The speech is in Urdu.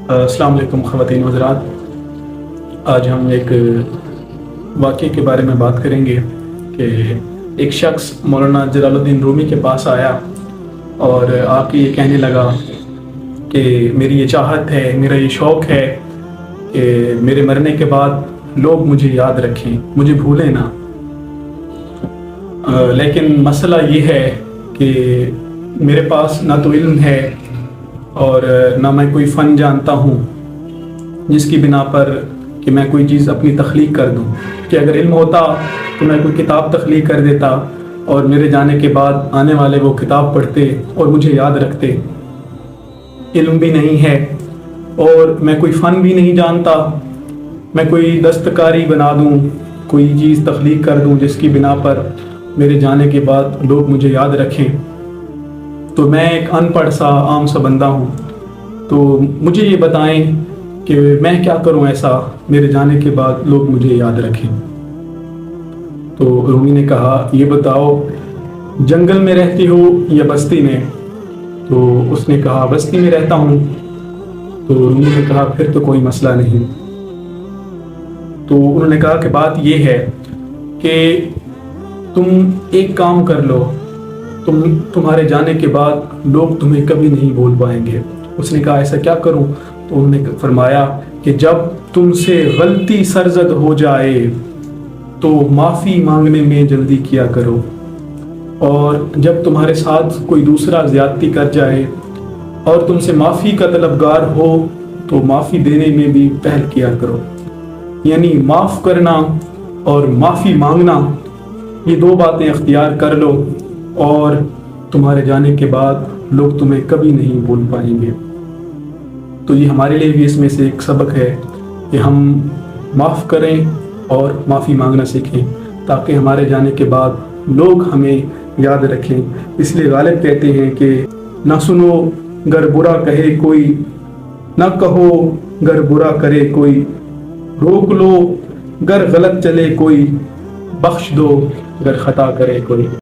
السلام علیکم خواتین و حضرات، آج ہم ایک واقعے کے بارے میں بات کریں گے کہ ایک شخص مولانا جلال الدین رومی کے پاس آیا اور آ کے یہ کہنے لگا کہ میری یہ چاہت ہے، میرا یہ شوق ہے کہ میرے مرنے کے بعد لوگ مجھے یاد رکھیں، مجھے بھولیں نہ۔ لیکن مسئلہ یہ ہے کہ میرے پاس نہ تو علم ہے اور نہ میں کوئی فن جانتا ہوں جس کی بنا پر کہ میں کوئی چیز اپنی تخلیق کر دوں، کہ اگر علم ہوتا تو میں کوئی کتاب تخلیق کر دیتا اور میرے جانے کے بعد آنے والے وہ کتاب پڑھتے اور مجھے یاد رکھتے۔ علم بھی نہیں ہے اور میں کوئی فن بھی نہیں جانتا، میں کوئی دستکاری بنا دوں، کوئی چیز تخلیق کر دوں جس کی بنا پر میرے جانے کے بعد لوگ مجھے یاد رکھیں، تو میں ایک ان پڑھ سا عام سا بندہ ہوں۔ تو مجھے یہ بتائیں کہ میں کیا کروں ایسا میرے جانے کے بعد لوگ مجھے یاد رکھیں۔ تو رومی نے کہا، یہ بتاؤ جنگل میں رہتی ہو یا بستی میں؟ تو اس نے کہا بستی میں رہتا ہوں۔ تو رومی نے کہا پھر تو کوئی مسئلہ نہیں۔ تو انہوں نے کہا کہ بات یہ ہے کہ تم ایک کام کر لو، تمہارے جانے کے بعد لوگ تمہیں کبھی نہیں بھول پائیں گے۔ اس نے کہا ایسا کیا کروں؟ تو انہوں نے فرمایا کہ جب تم سے غلطی سرزد ہو جائے تو معافی مانگنے میں جلدی کیا کرو، اور جب تمہارے ساتھ کوئی دوسرا زیادتی کر جائے اور تم سے معافی کا طلبگار ہو تو معافی دینے میں بھی پہل کیا کرو۔ یعنی معاف کرنا اور معافی مانگنا، یہ دو باتیں اختیار کر لو اور تمہارے جانے کے بعد لوگ تمہیں کبھی نہیں بھول پائیں گے۔ تو یہ ہمارے لیے بھی اس میں سے ایک سبق ہے کہ ہم معاف کریں اور معافی مانگنا سیکھیں تاکہ ہمارے جانے کے بعد لوگ ہمیں یاد رکھیں۔ اس لیے غالب کہتے ہیں کہ نہ سنو گر برا کہے کوئی، نہ کہو گر برا کرے کوئی، روک لو گر غلط چلے کوئی، بخش دو گر خطا کرے کوئی۔